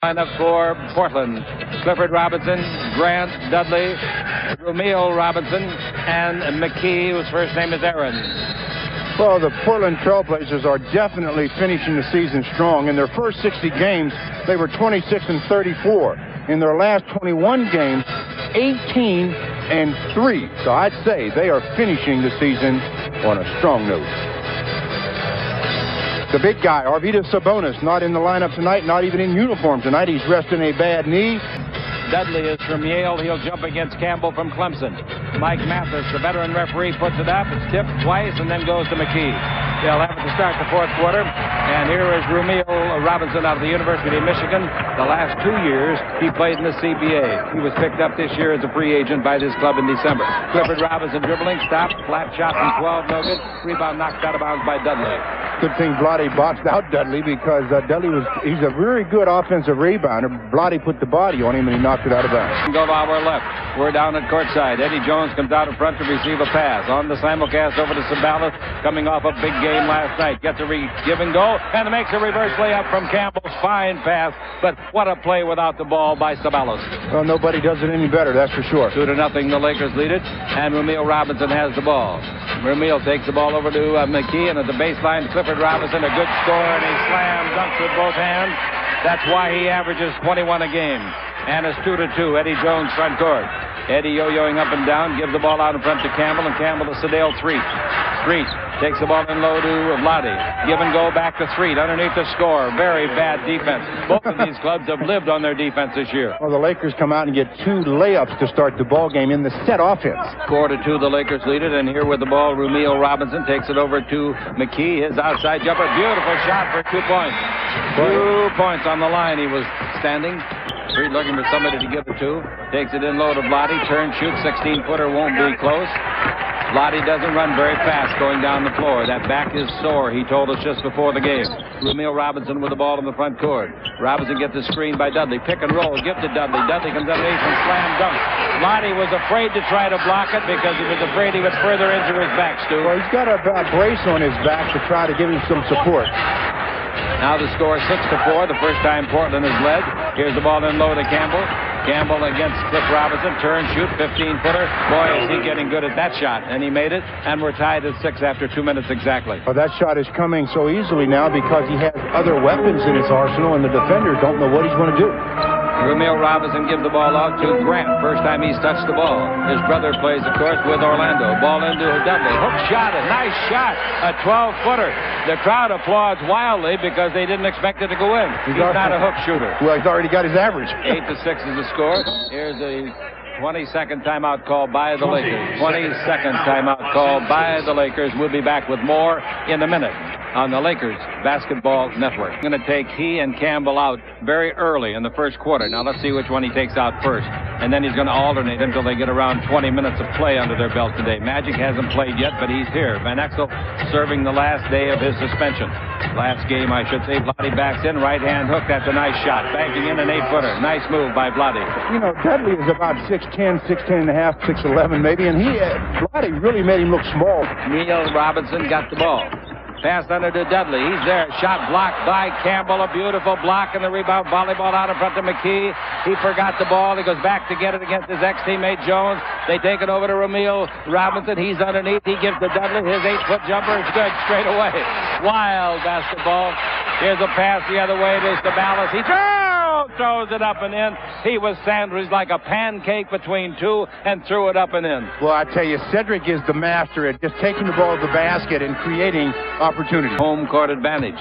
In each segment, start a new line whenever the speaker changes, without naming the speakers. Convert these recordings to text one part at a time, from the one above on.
Lineup for Portland: Clifford Robinson, Grant, Dudley, Rumeal Robinson, and McKee, whose first name is Aaron.
Well, the Portland Trailblazers are definitely finishing the season strong. In their first 60 games, they were 26-34. In their last 21 games, 18-3. So I'd say they are finishing the season on a strong note. The big guy, Arvydas Sabonis, not in the lineup tonight, not even in uniform tonight. He's resting a bad knee.
Dudley is from Yale. He'll jump against Campbell from Clemson. Mike Mathis, the veteran referee, puts it up. It's tipped twice and then goes to McKee. They'll have it to start the fourth quarter. And here is Rumeal Robinson out of the University of Michigan. The last 2 years, he played in the CBA. He was picked up this year as a free agent by this club in December. Clifford Robinson dribbling, stopped, flat shot from 12, no good. Rebound knocked out of bounds by Dudley.
Good thing Blotti boxed out Dudley, because he's a very good offensive rebounder. Blotti put the body on him and he knocked it out of bounds.
Go to our left. We're down at courtside. Eddie Jones comes out in front to receive a pass. On the simulcast over to Sabalas, coming off a big game last night. Gets a give and go, and makes a reverse layup from Campbell's fine pass. But what a play without the ball by Sabalas.
Well, nobody does it any better, that's for sure.
2-0, the Lakers lead it, and Rumeal Robinson has the ball. Rumeal takes the ball over to McKee, and at the baseline, Clifford Robinson, a good score, and he slam dunks with both hands. That's why he averages 21 a game. And it's 2-2. Eddie Jones front court. Eddie yo-yoing up and down, gives the ball out in front to Campbell, and Campbell to Sedale Threet. Threet takes the ball in low to Vlade. Give and go back to Threet underneath the score. Very bad defense. Both of these clubs have lived on their defense this year.
Well, the Lakers come out and get 2 layups to start the ball game in the set offense.
4-2, the Lakers lead it, and here with the ball, Rumeal Robinson takes it over to McKee. His outside jumper, beautiful shot for 2 points. 2 points on the line. He was standing. Threet looking for somebody to give it to. Takes it in low to Vlade. Turn, shoots, 16-footer, won't be close. Vlade doesn't run very fast going down the floor. That back is sore, he told us just before the game. Rumeal Robinson with the ball in the front court. Robinson gets the screen by Dudley. Pick and roll, give to Dudley. Dudley comes underneath and slam dunk. Vlade was afraid to try to block it because he was afraid he would further injure his back, Stu.
Well, he's got a brace on his back to try to give him some support.
Now the score 6-4, the first time Portland has led. Here's the ball in low to Campbell. Campbell against Cliff Robinson. Turn, shoot, 15-footer. Boy, is he getting good at that shot. And he made it, and we're tied at 6 after 2 minutes exactly.
Well, that shot is coming so easily now because he has other weapons in his arsenal, and the defenders don't know what he's going to do.
Rumeal Robinson gives the ball out to Grant. First time he's touched the ball. His brother plays, of course, with Orlando. Ball into Dudley. Hook shot, a nice shot, a 12-footer. The crowd applauds wildly because they didn't expect it to go in. He's not a hook shooter.
Well, he's already got his average.
8-6 is the score. Here's a 20-second timeout call by the Lakers. 20-second timeout call by the Lakers. We'll be back with more in a minute on the Lakers Basketball Network. Going to take he and Campbell out very early in the first quarter. Now let's see which one he takes out first. And then he's going to alternate until they get around 20 minutes of play under their belt today. Magic hasn't played yet, but he's here. Van Exel serving the last day of his suspension. Last game, I should say. Vlade backs in, right-hand hook. That's a nice shot. Banking in an 8-footer. Nice move by Vlade.
You know, Dudley is about 6'10", 6'10 and a half, 6'11 maybe, and Vlade really made him look small.
Neil Robinson got the ball. Pass under to Dudley. He's there. Shot blocked by Campbell. A beautiful block, and the rebound volleyball out in front to McKee. He forgot the ball. He goes back to get it against his ex-teammate Jones. They take it over to Rumeal Robinson. He's underneath. He gives to Dudley. His 8-foot jumper is good straight away. Wild basketball. Here's a pass the other way to Sabalas. He throws it up and in. He was sandwiched like a pancake between two and threw it up and in.
Well, I tell you, Cedric is the master at just taking the ball to the basket and creating opportunity.
Home court advantage.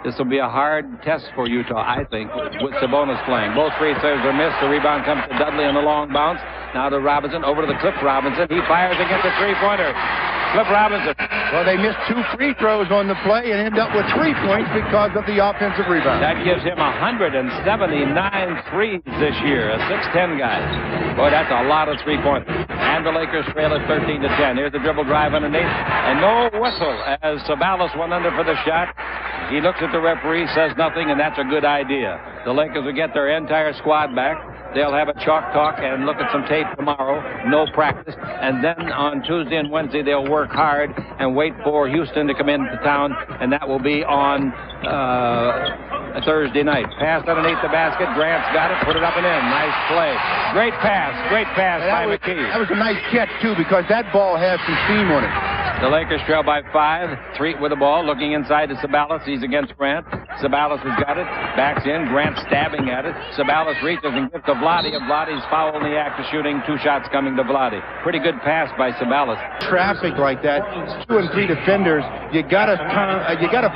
This will be a hard test for Utah, I think, with Sabonis playing. Both free throws are missed. The rebound comes to Dudley in the long bounce. Now to Robinson, over to the Cliff Robinson. He fires against a three-pointer. Cliff Robinson.
Well, they missed 2 free throws on the play and ended up with 3 points because of the offensive rebound.
That gives him 179 threes this year, a 6'10 guy. Boy, that's a lot of three-pointers. And the Lakers trail at 13-10. Here's the dribble drive underneath, and no whistle as Sabalas went under for the shot. He looks at the referee, says nothing, and that's a good idea. The Lakers will get their entire squad back. They'll have a chalk talk and look at some tape tomorrow. No practice. And then on Tuesday and Wednesday, they'll work hard and wait for Houston to come into town. And that will be on Thursday night. Passed underneath the basket. Grant's got it. Put it up and in. Nice play. Great pass by McKee.
That was a nice catch, too, because that ball has some steam on it.
The Lakers trail by 5. Treat with the ball. Looking inside to Sabalas. He's against Grant. Sabalas has got it. Backs in. Grant stabbing at it. Sabalas reaches and gives to Vlade. And Vlade's foul in the act of shooting. 2 shots coming to Vlade. Pretty good pass by Sabalas.
Traffic like that, 2 and 3 defenders, you gotta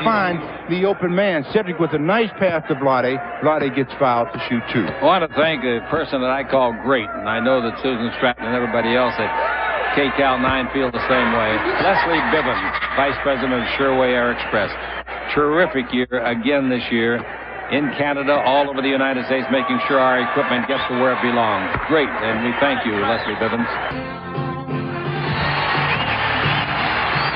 find the open man. Cedric with a nice pass to Vlade. Vlade gets fouled to shoot 2.
I want to thank a person that I call great, and I know that Susan Stratton and everybody else at KCAL 9 feel the same way. Leslie Bibbins, Vice President of Sherway Air Express. Terrific year again this year in Canada, all over the United States, making sure our equipment gets to where it belongs. Great, and we thank you, Leslie Bibbins.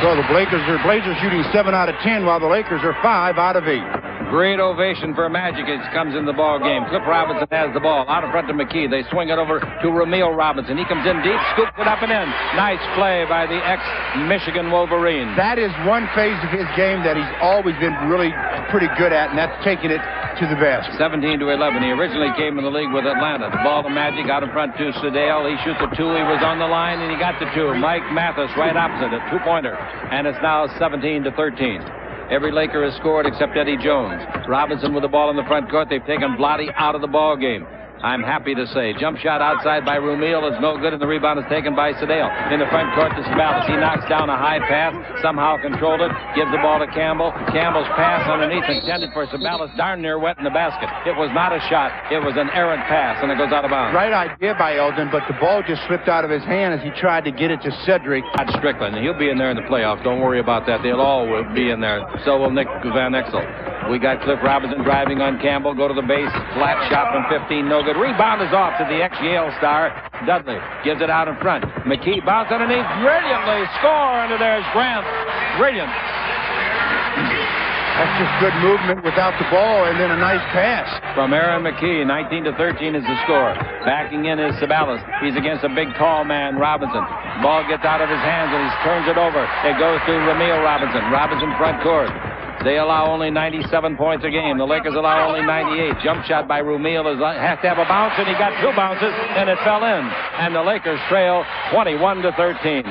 So the Blazers shooting 7 out of 10, while the Lakers are 5 out of 8.
Great ovation for Magic as comes in the ball game. Cliff Robinson has the ball out in front to McKee. They swing it over to Ramil Robinson. He comes in deep, scoops it up and in. Nice play by the ex-Michigan Wolverine.
That is one phase of his game that he's always been really pretty good at, and that's taking it to the basket.
17-11. He originally came in the league with Atlanta. The ball to Magic out in front to Sedale. He shoots a 2. He was on the line, and he got the 2. Mike Mathis right opposite, a 2-pointer. And it's now 17-13. Every Laker has scored except Eddie Jones. Robinson with the ball in the front court. They've taken Vlade out of the ball game. I'm happy to say. Jump shot outside by Rumil is no good, and the rebound is taken by Sedale. In the front court to Sabalas. He knocks down a high pass, somehow controlled it, gives the ball to Campbell. Campbell's pass underneath intended for Sabalas, darn near wet in the basket. It was not a shot. It was an errant pass, and it goes out of bounds.
Right idea by Eldon, but the ball just slipped out of his hand as he tried to get it to Cedric.
Todd Strickland. He'll be in there in the playoffs. Don't worry about that. They'll all be in there. So will Nick Van Exel. We got Cliff Robinson driving on Campbell. Go to the base. Flat shot from 15. No good. Rebound is off to the ex-Yale star. Dudley gives it out in front. McKee bounce underneath. Brilliantly. Score under there's Grant. Brilliant.
That's just good movement without the ball, and then a nice pass.
From Aaron McKee. 19-13 is the score. Backing in is Sabalas. He's against a big, tall man, Robinson. Ball gets out of his hands, and he turns it over. It goes to Ramil Robinson. Robinson front court. They allow only 97 points a game. The Lakers allow only 98. Jump shot by Rumil has to have a bounce, and he got 2 bounces, and it fell in. And the Lakers trail 21-13.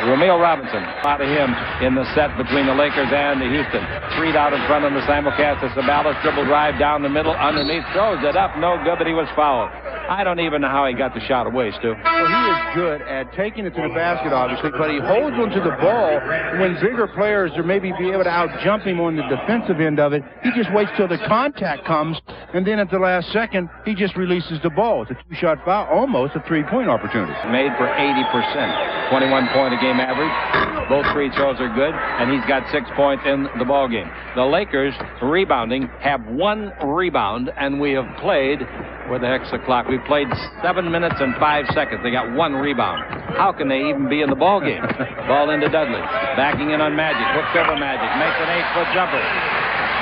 Ramil Robinson, out of him in the set between the Lakers and the Houston. Treat out in front on the simulcast to Sabalas. Dribble drive down the middle, underneath, throws it up. No good, but he was fouled. I don't even know how he got the shot away, Stu.
Well, he is good at taking it to the basket, obviously, but he holds onto the ball when bigger players are maybe be able to out-jump him on the defensive end of it. He just waits till the contact comes, and then at the last second, he just releases the ball. It's a 2-shot foul, almost a 3-point opportunity.
Made for 80%. 21 point a game average. Both free throws are good, and he's got 6 points in the ball game. The Lakers, rebounding, have 1 rebound, and we have played, where the heck's the clock? We played 7 minutes and 5 seconds. They got 1 rebound. How can they even be in the ball game? Ball into Dudley. Backing in on Magic. Hooks over Magic. Makes an 8-foot jumper.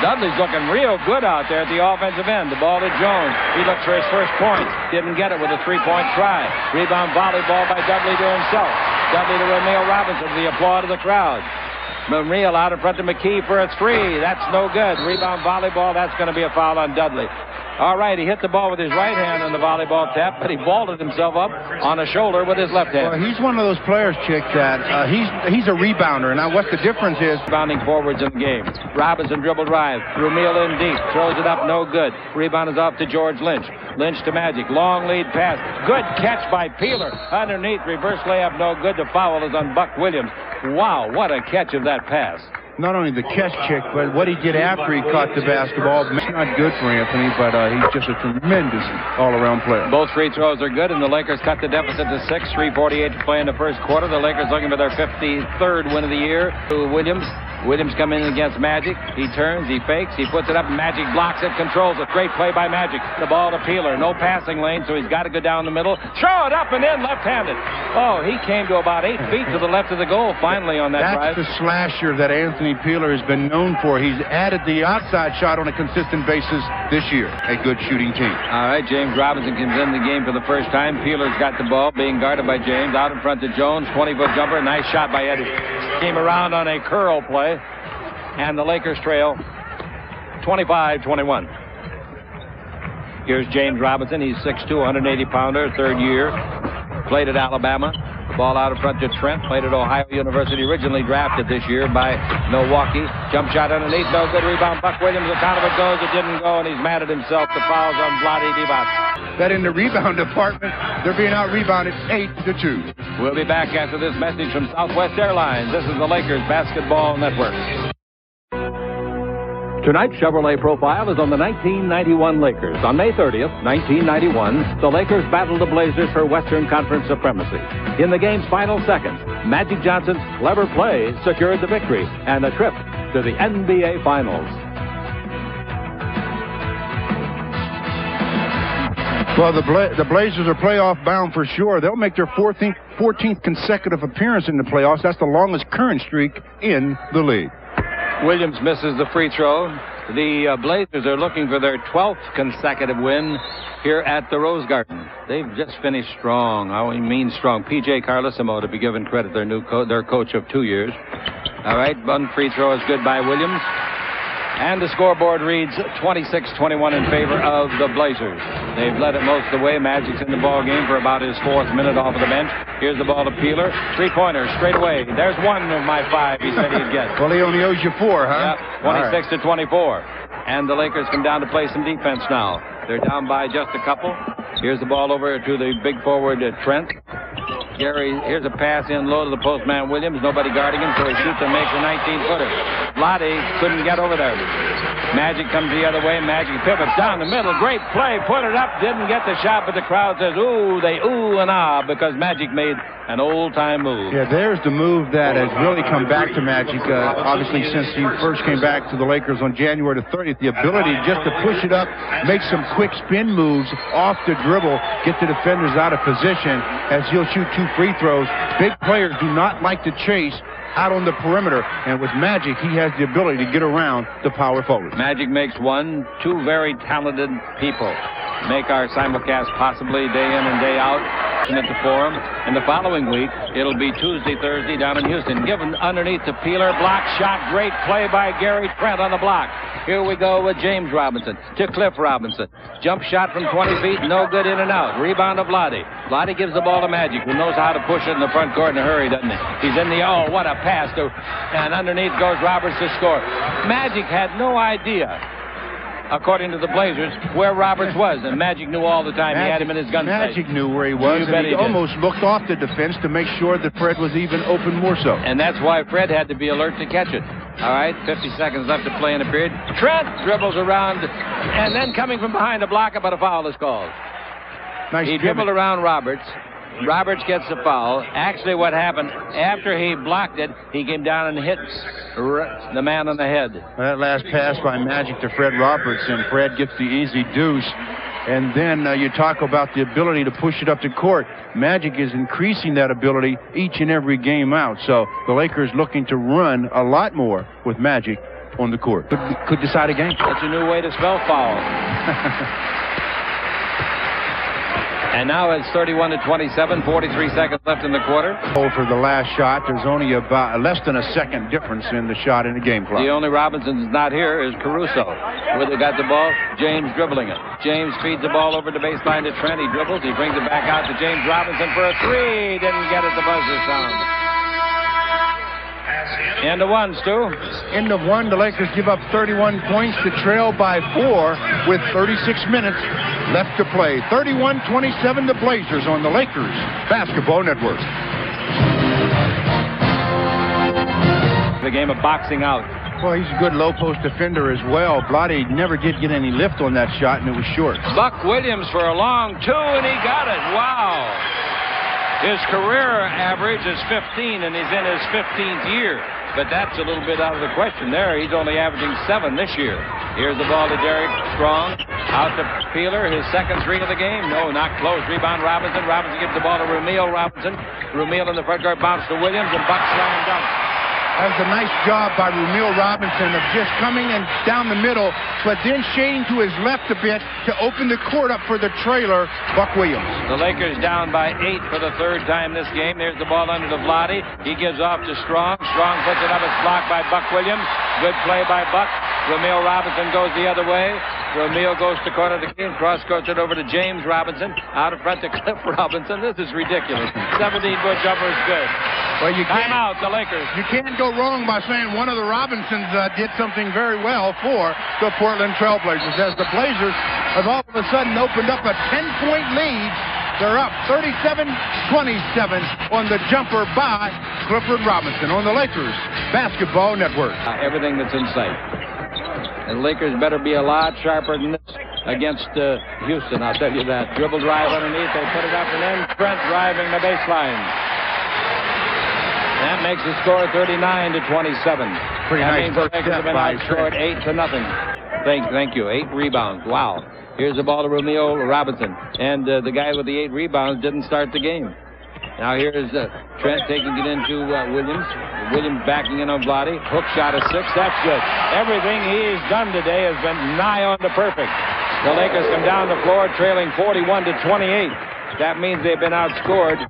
Dudley's looking real good out there at the offensive end. The ball to Jones. He looks for his first point. Didn't get it with a 3-point try. Rebound volleyball by Dudley to himself. Dudley to Ramil Robinson. The applaud of the crowd. Ramil out in front to McKee for a 3. That's no good. Rebound volleyball. That's going to be a foul on Dudley. All right, he hit the ball with his right hand on the volleyball tap, but he vaulted himself up on a shoulder with his left hand.
Well, he's one of those players, Chick, that he's a rebounder. Now, what the difference is...
Rebounding forwards in the game. Robinson dribble drive. Ramil in deep. Throws it up, no good. Rebound is off to George Lynch. Lynch to Magic. Long lead pass. Good catch by Peeler. Underneath, reverse layup, no good. The foul is on Buck Williams. Wow, what a catch of that pass.
Not only the catch, Chick, but what he did after he caught the basketball. It's not good for Anthony, but he's just a tremendous all-around player.
Both free throws are good, and the Lakers cut the deficit to 6. 3:48 to play in the first quarter. The Lakers looking for their 53rd win of the year. To Williams. Williams coming in against Magic. He turns, he fakes, he puts it up, and Magic blocks it, controls it. Great play by Magic. The ball to Peeler. No passing lane, so he's got to go down the middle. Throw it up and in, left-handed. Oh, he came to about 8 feet to the left of the goal finally on that drive.
That's the slasher that Anthony Peeler has been known for. He's added the outside shot on a consistent basis this year. A good shooting team.
All right, James Robinson comes in the game for the first time. Peeler's got the ball, being guarded by James. Out in front to Jones. 20-foot jumper. Nice shot by Eddie. Came around on a curl play. And the Lakers trail 25-21. Here's James Robinson. He's 6'2", 180-pounder, third year. Played at Alabama. The ball out in front to Trent. Played at Ohio University. Originally drafted this year by Milwaukee. Jump shot underneath. No good. Rebound. Buck Williams. The count of it goes. It didn't go, and he's mad at himself. The foul's on Vlade Divac.
That in the rebound department, they're being out-rebounded 8-2.
We'll be back after this message from Southwest Airlines. This is the Lakers Basketball Network. Tonight's Chevrolet Profile is on the 1991 Lakers. On May 30th, 1991, the Lakers battled the Blazers for Western Conference supremacy. In the game's final seconds, Magic Johnson's clever play secured the victory and a trip to the NBA Finals.
Well, the Blazers are playoff bound for sure. They'll make their 14th consecutive appearance in the playoffs. That's the longest current streak in the league.
Williams misses the free throw. The Blazers are looking for their 12th consecutive win here at the Rose Garden. They've just finished strong. I mean strong. P.J. Carlesimo to be given credit, their coach of 2 years. All right, one free throw is good by Williams. And the scoreboard reads 26-21 in favor of the Blazers. They've led it most of the way. Magic's in the ball game for about his 4th minute off of the bench. Here's the ball to Peeler. Three-pointer straight away. There's one of my 5 he said he'd get.
Well, he only owes you 4, huh?
Yep, 26-24. And the Lakers come down to play some defense now. They're down by just a couple. Here's the ball over to the big forward, Trent. Gary, here's a pass in low to the postman Williams. Nobody guarding him, so he shoots and makes a 19-footer. Vlade couldn't get over there. Magic comes the other way. Magic pivots down the middle. Great play. Put it up. Didn't get the shot, but the crowd says, ooh, they ooh and ah, because Magic made an old-time move.
Yeah, there's the move that has really come back to Magic, obviously, since he first came back to the Lakers on January the 30th. The ability just to push it up, make some quick spin moves off the dribble, get the defenders out of position as he'll shoot 2 free throws. Big players do not like to chase out on the perimeter, and with Magic, he has the ability to get around the power forward.
Magic makes 2 very talented people make our simulcast possibly day in and day out at the Forum. And the following week, it'll be Tuesday, Thursday down in Houston. Given underneath to Peeler, block shot, great play by Gary Trent on the block. Here we go with James Robinson to Cliff Robinson. Jump shot from 20 feet, no good, in and out. Rebound to Vlade. Vlade gives the ball to Magic, who knows how to push it in the front court in a hurry, doesn't he? He's in the, oh, what a pass to, and underneath goes Roberts to score. Magic had no idea, according to the Blazers, where Roberts was, and Magic knew all the time. He had him in his gun.
Magic knew where he was, and he almost looked off the defense to make sure that Fred was even open more so.
And that's why Fred had to be alert to catch it. All right, 50 seconds left to play in the period. Trent dribbles around, and then coming from behind to block it, but a foul is called.
Nice
he dribbled around Roberts. Roberts gets the foul. Actually, what happened, after he blocked it, he came down and hit the man on the head.
That last pass by Magic to Fred Roberts, and Fred gets the easy deuce. And then you talk about the ability to push it up the court. Magic is increasing that ability each and every game out. So the Lakers looking to run a lot more with Magic on the court. Could decide a game.
That's a new way to spell foul. And now it's 31-27, 43 seconds left in the quarter.
For the last shot, there's only about less than a second difference in the shot in the game clock.
The only Robinson's not here is Caruso. Where they got the ball, James dribbling it. James feeds the ball over the baseline to Trent. He dribbles. He brings it back out to James Robinson for a 3. Didn't get it. The buzzer sound. End of 1, Stu.
End of 1. The Lakers give up 31 points to trail by 4 with 36 minutes left to play. 31-27, the Blazers on the Lakers Basketball Network.
The game of boxing out.
Well, he's a good low-post defender as well. Vlade never did get any lift on that shot, and it was short.
Buck Williams for a long 2, and he got it. Wow. His career average is 15, and he's in his 15th year. But that's a little bit out of the question there. He's only averaging 7 this year. Here's the ball to Derek Strong. Out to Peeler, his second 3 of the game. No, not close. Rebound Robinson. Robinson gives the ball to Rumeal Robinson. Rumeal in the front court, bounce to Williams, and Buck slam dunk.
That was a nice job by Rumeal Robinson of just coming and down the middle, but then shading to his left a bit to open the court up for the trailer, Buck Williams.
The Lakers down by 8 for the 3rd time this game. There's the ball under to Vlade. He gives off to Strong. Strong puts it up. It's blocked by Buck Williams. Good play by Buck. Rumeal Robinson goes the other way. Rumeal goes to corner the game. Cross-courts it over to James Robinson. Out in front to Cliff Robinson. This is ridiculous. 17-foot jumper is good.
Well, you
Time out, the Lakers.
You can't go wrong by saying one of the Robinsons did something very well for the Portland Trailblazers, as the Blazers have all of a sudden opened up a 10-point lead. They're up 37-27 on the jumper by Clifford Robinson on the Lakers Basketball Network.
Everything that's in sight. And the Lakers better be a lot sharper than this against Houston, I'll tell you that. Dribble drive underneath, they put it up, and then Trent driving the baseline. That makes the score 39-27.
Pretty
that
nice
means the Lakers have been outscored 8-0. Thank you. 8 rebounds. Wow. Here's the ball to Rumeal Robinson. And the guy with the 8 rebounds didn't start the game. Now here's Trent taking it into Williams. Williams backing in on Vlade. Hook shot of 6. That's good. Everything he's done today has been nigh on to perfect. The Lakers come down the floor trailing 41-28. That means they've been outscored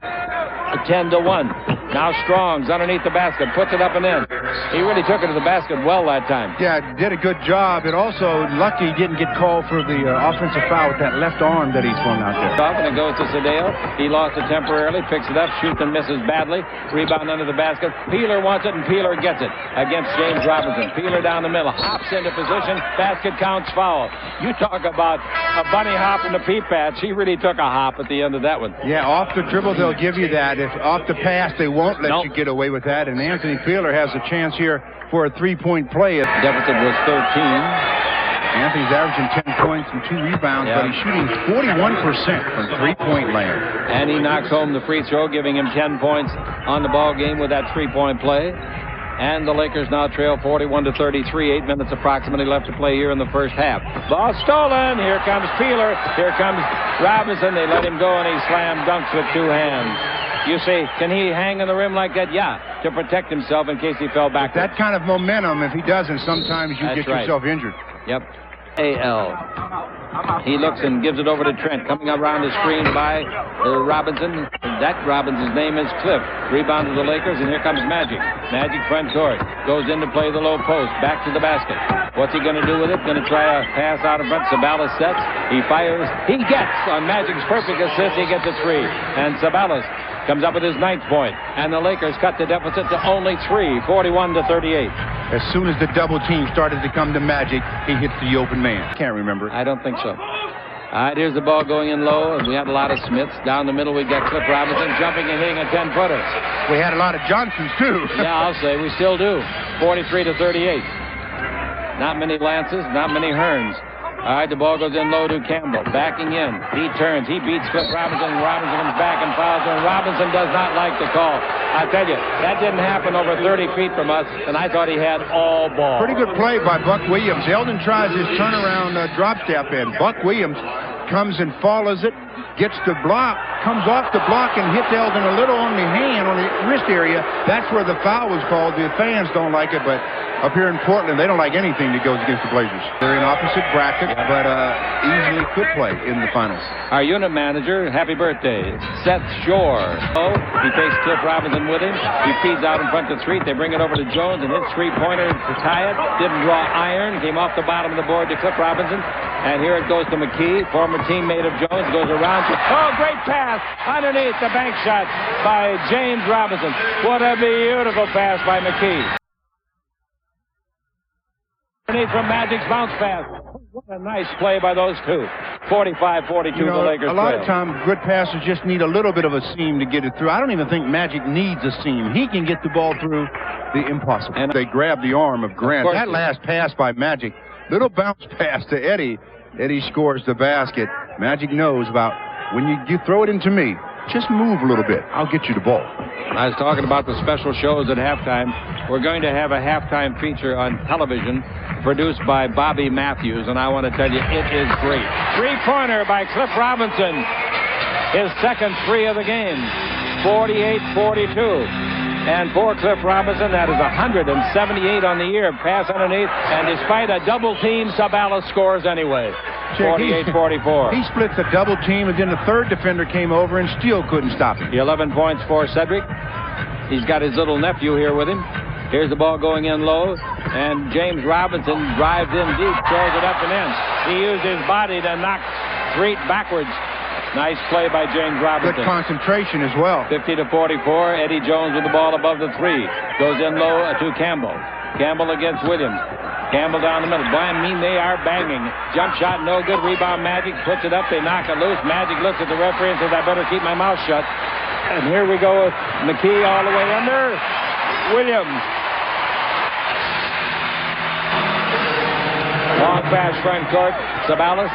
10-1. Now Strong's underneath the basket, puts it up and in. He really took it to the basket well that time.
Yeah, did a good job. And also, lucky he didn't get called for the offensive foul with that left arm that he swung out there.
And it goes to Sedale. He lost it temporarily, picks it up, shoots and misses badly. Rebound under the basket. Peeler wants it, and Peeler gets it against James Robinson. Peeler down the middle, hops into position. Basket counts foul. You talk about a bunny hop in the pea patch. He really took a hop at the end of that one.
Yeah, off the dribble, they'll give you that. If off the pass, they won't let you get away with that. And Anthony Peeler has a chance here for a 3-point play.
Deficit was 13.
Anthony's averaging 10 points and 2 rebounds, but he's shooting 41% from three-point land.
And he knocks home the free throw, giving him 10 points on the ball game with that 3-point play. And the Lakers now trail 41-33. 8 minutes approximately left to play here in the first half. Ball stolen. Here comes Peeler. Here comes Robinson. They let him go, and he slam dunks with 2 hands. You say, can he hang on the rim like that? Yeah, to protect himself in case he fell back.
That kind of momentum, if he doesn't, sometimes you get yourself injured.
Yep. A.L. He looks and gives it over to Trent, coming around the screen by Robinson. That Robinson's name is Cliff. Rebound to the Lakers, and here comes Magic. Magic front court. Goes in to play the low post. Back to the basket. What's he going to do with it? Going to try a pass out in front. Sabalas sets. He fires. He gets on Magic's perfect assist. He gets a 3. And Sabalas comes up with his 9th point. And the Lakers cut the deficit to only 3, 41-38.
As soon as the double team started to come to Magic, he hits the open man. Can't remember.
I don't think so. All right, here's the ball going in low, and we had a lot of Smiths. Down the middle, we got Cliff Robinson jumping and hitting a 10-footer.
We had a lot of Johnsons, too.
Yeah, I'll say. We still do. 43-38. Not many Lances, not many Hearns. All right, the ball goes in low to Campbell. Backing in. He turns. He beats Cliff Robinson. Robinson comes back and fouls him. Robinson does not like the call. I tell you, that didn't happen over 30 feet from us, and I thought he had all ball.
Pretty good play by Buck Williams. Eldon tries his turnaround drop step, and Buck Williams comes and follows it, gets the block, comes off the block and hits Eldon a little on the hand, on the wrist area. That's where the foul was called. The fans don't like it, but up here in Portland, they don't like anything that goes against the Blazers. They're in opposite bracket, but easily could play in the finals.
Our unit manager, happy birthday, Seth Shore. Oh, he takes Cliff Robinson with him. He feeds out in front to 3. They bring it over to Jones and hits 3-pointer to tie it. Didn't draw iron. Came off the bottom of the board to Cliff Robinson. And here it goes to McKee, former teammate of Jones, goes around. Oh, great pass underneath the bank shot by James Robinson. What a beautiful pass by McKee. Underneath from Magic's bounce pass. What a nice play by those two. 45-42, the Lakers
a lot
trail.
of times, good passes just need a little bit of a seam to get it through. I don't even think Magic needs a seam. He can get the ball through the impossible. And they grab the arm of Grant. That last pass by Magic, little bounce pass to Eddie. Eddie scores the basket. Magic knows about when you throw it into me, just move a little bit. I'll get you the ball.
I was talking about the special shows at halftime. We're going to have a halftime feature on television produced by Bobby Matthews, and I want to tell you, it is great. 3-pointer by Cliff Robinson. His second 3 of the game. 48-42. And for Cliff Robinson, that is 178 on the year. Pass underneath, and despite a double team, Sabalas scores anyway. 48-44.
He splits a double team, and then the third defender came over and still couldn't stop him.
11 points for Cedric. He's got his little nephew here with him. Here's the ball going in low. And James Robinson drives in deep, throws it up and in. He used his body to knock Threet backwards. Nice play by James Robinson.
Good concentration as well.
50-44. Eddie Jones with the ball above the 3. Goes in low to Campbell. Campbell against Williams. Campbell down the middle. Boy, I mean, they are banging. Jump shot, no good. Rebound, Magic. Puts it up. They knock it loose. Magic looks at the referee and says, I better keep my mouth shut. And here we go with McKee all the way under. Williams. Long pass front court. Sabalas.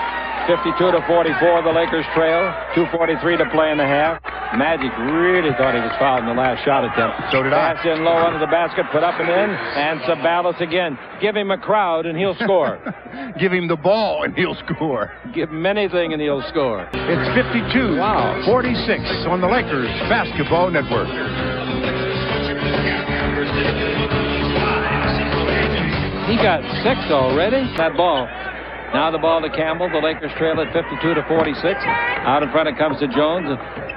52-44. The Lakers trail. 2:43 to play in the half. Magic really thought he was fouled in the last shot attempt.
So did I.
Pass in low under the basket, put up and in, and Sabalas again. Give him a crowd and he'll score.
Give him the ball and he'll score.
Give him anything and he'll score.
It's 52-46 on the Lakers Basketball Network.
He got 6 already. That ball. Now the ball to Campbell. The Lakers trail at 52-46. Out in front it comes to Jones.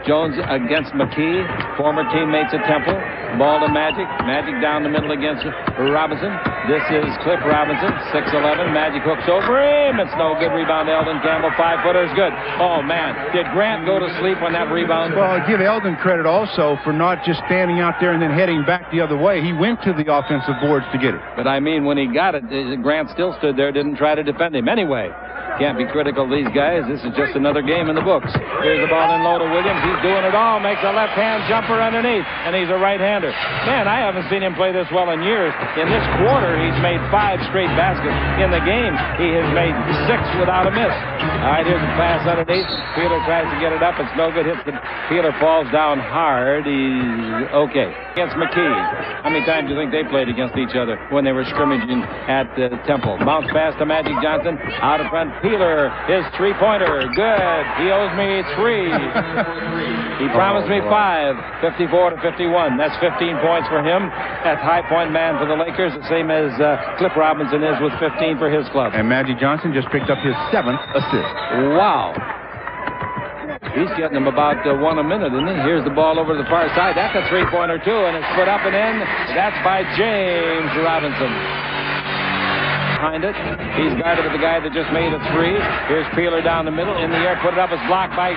Jones against McKee. Former teammates at Temple. Ball to Magic. Magic down the middle against Robinson. This is Cliff Robinson. 6'11". Magic hooks over him. It's no good. Rebound Eldon Campbell. 5-footer is good. Oh, man. Did Grant go to sleep on that rebound?
Well, I give Eldon credit also for not just standing out there and then heading back the other way. He went to the offensive boards to get it.
But I mean, when he got it, Grant still stood there, didn't try to defend him. Anyway, can't be critical of these guys. This is just another game in the books. Here's the ball in low to Williams. He's doing it all. Makes a left-hand jumper underneath, and he's a right-hander. Man, I haven't seen him play this well in years. In this quarter, he's made 5 straight baskets. In the game, he has made 6 without a miss. All right, here's the pass underneath. Peeler tries to get it up. It's no good. Hits the Peeler, falls down hard. He's okay. Against McKee. How many times do you think they played against each other when they were scrimmaging at Temple? Bounce pass to Magic Johnson. Out in front, Peeler. His three-pointer. Good. He owes me 3. He promised me 5. 54-51. That's 15 points for him. That's high point man for the Lakers, the same as Cliff Robinson is with 15 for his club.
And Magic Johnson just picked up his 7th assist.
Wow. He's getting them about 1 a minute, isn't he? Here's the ball over to the far side. That's a three-pointer, too, and it's put up and in. That's by James Robinson. Behind it. He's guarded with the guy that just made a 3. Here's Peeler down the middle. In the air, put it up. It's blocked by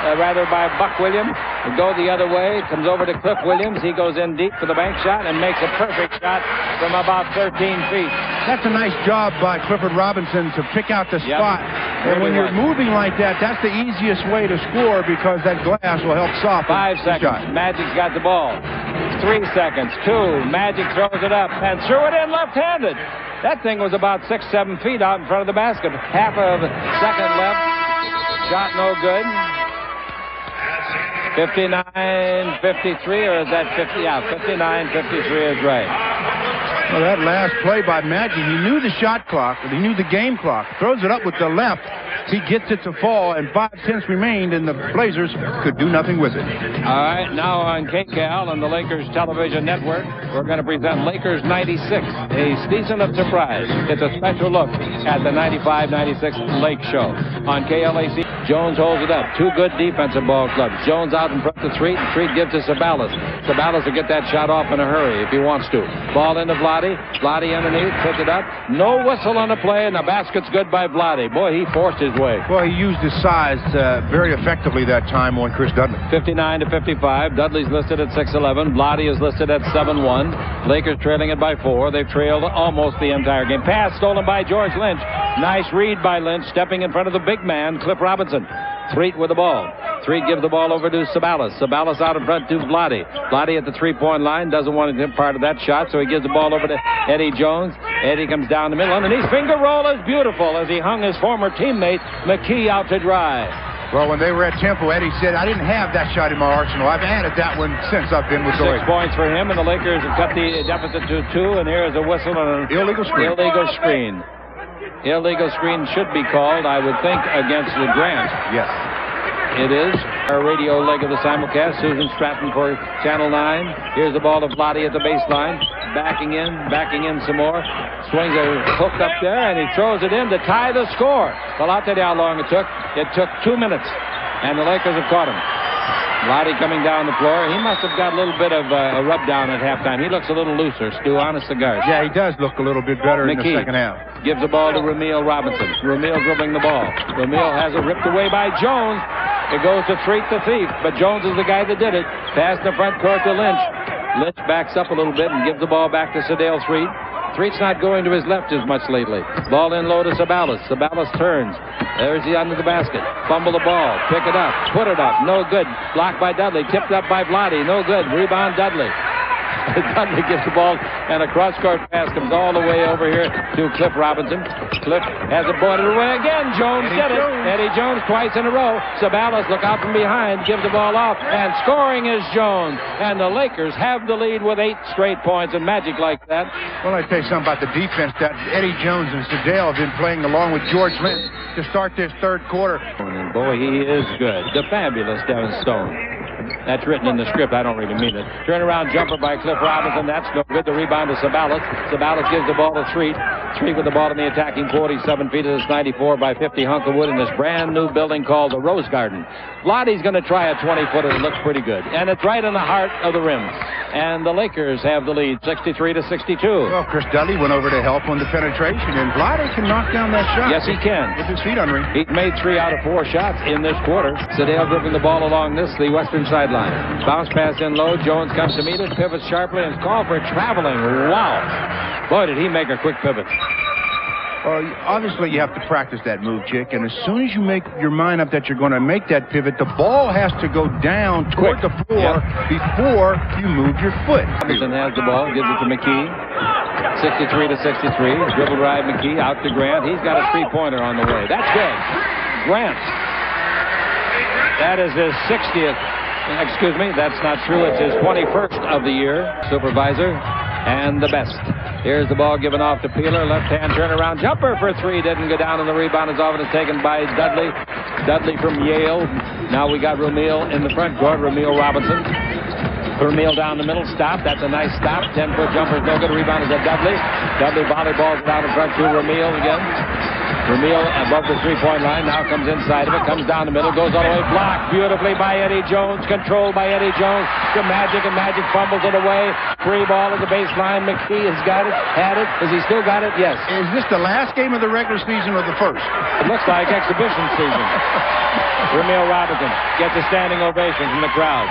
by Buck Williams. It go the other way. Comes over to Cliff Williams. He goes in deep for the bank shot and makes a perfect shot from about 13 feet.
That's a nice job by Clifford Robinson to pick out the spot. And when you're moving like that, that's the easiest way to score because that glass will help soften
5 seconds.
the shot.
Magic's got the ball. 3 seconds. 2. Magic throws it up and threw it in left-handed. That thing was about 6-7 feet out in front of the basket. Half of a second left. Shot no good. 59-53, or is that 50? Yeah, 59-53 is right.
Well, that last play by Magic, he knew the shot clock, but he knew the game clock. Throws it up with the left. He gets it to fall, and 5 tenths remained, and the Blazers could do nothing with it.
All right, now on KCAL and the Lakers television network, we're going to present Lakers 96, a season of surprise. It's a special look at the 95-96 Lake Show. On KLAC, Jones holds it up. 2 good defensive ball clubs. Jones out in front to Threet, and Threet gives to Sabalas. Sabalas will get that shot off in a hurry if he wants to. Ball into Vlade. Vlade underneath, puts it up. No whistle on the play, and the basket's good by Vlade. Boy, he forced his way.
Well, he used his size very effectively that time on Chris Dudley.
59-55. Dudley's listed at 6'11". Vlade is listed at 7'1". Lakers trailing it by 4. They've trailed almost the entire game. Pass stolen by George Lynch. Nice read by Lynch, stepping in front of the big man, Cliff Robinson. Threet with the ball. Threet gives the ball over to Sabalas. Sabalas out in front to Vlade. Vlade at the three-point line. Doesn't want to be part of that shot, so he gives the ball over to Eddie Jones. Eddie comes down the middle. Underneath, finger roll is beautiful as he hung his former teammate McKee out to dry.
Well, when they were at Temple, Eddie said, I didn't have that shot in my arsenal. I've added that one since I've been with Doyle.
6 points for him, and the Lakers have cut the deficit to 2, and here is a whistle on an
illegal screen.
Illegal screen. Illegal screen should be called, I would think, against LeGrant.
Yes.
It is. Our radio leg of the simulcast. Susan Stratton for Channel 9. Here's the ball to Vlade at the baseline. Backing in some more. Swings a hook up there, and he throws it in to tie the score. Well, I'll tell you how long it took. It took 2 minutes, and the Lakers have caught him. Lottie coming down the floor. He must have got a little bit of a rub down at halftime. He looks a little looser, Stu, honest to God.
Yeah, he does look a little bit better in the second half.
Gives the ball to Rumeal Robinson. Rumeal dribbling the ball. Rumeal has it ripped away by Jones. It goes to Threet the Thief, but Jones is the guy that did it. Pass in the front court to Lynch. Lynch backs up a little bit and gives the ball back to Sedale Threet. Threet's not going to his left as much lately. Ball in low to Sabalas. Sabalas turns. There's the under the basket. Fumble the ball. Pick it up. Put it up. No good. Blocked by Dudley. Tipped up by Vladi. No good. Rebound Dudley. Dudley gets the ball, and a cross-court pass comes all the way over here to Cliff Robinson. Cliff has it boarded away again. Jones did it. Eddie Jones twice in a row. Sabalas, look out from behind, gives the ball off, and scoring is Jones. And the Lakers have the lead with 8 straight points, and magic like that.
Well, I tell you something about the defense that Eddie Jones and Sedale have been playing along with George Lynch to start this third quarter.
And boy, he is good. The fabulous Devin Stone. That's written in the script. I don't really mean it. Turnaround jumper by Cliff Robinson. That's no good. The rebound to Sabalas. Sabalas gives the ball to Threet. Threet with the ball in the attacking 47 feet of this 94 by 50 hunk of wood in this brand new building called the Rose Garden. Vladi's going to try a 20-footer that looks pretty good. And it's right in the heart of the rim. And the Lakers have the lead, 63-62.
Well, Chris Dudley went over to help on the penetration, and Vladi can knock down that shot.
Yes, he can.
With his feet under him.
He's made 3 out of 4 shots in this quarter. Sedale dribbling the ball along the western sideline. Bounce pass in low. Jones comes to meet it, pivots sharply, and is called for traveling. Wow. Boy, did he make a quick pivot.
Well, obviously you have to practice that move, Chick, and as soon as you make your mind up that you're going to make that pivot, the ball has to go down toward the floor before you move your foot.
Robinson has the ball, gives it to McKee. 63-63. Dribble drive McKee out to Grant. He's got a 3-pointer on the way. That's good. Grant. That is his 60th. Excuse me, that's not true. It's his 21st of the year. Supervisor and the best. Here's the ball given off to Peeler. Left-hand turnaround jumper for 3. Didn't go down, and the rebound is off, and it's taken by Dudley. Dudley from Yale. Now we got Rumeal in the front court. Rumeal Robinson. Rumeal down the middle. Stop. That's a nice stop. 10-foot jumper is no good. Rebound is at Dudley. Dudley volleyballs it out in front to Rumeal again. Rumeal above the 3-point line. Now comes inside of it. Comes down the middle. Goes all the way. Blocked beautifully by Eddie Jones. Controlled by Eddie Jones. To Magic, and Magic fumbles it away. Free ball at the baseline. McKee has got it. Had it. Has he still got it? Yes.
Is this the last game of the regular season or the first?
It looks like exhibition season. Rumeal Robinson gets a standing ovation from the crowd.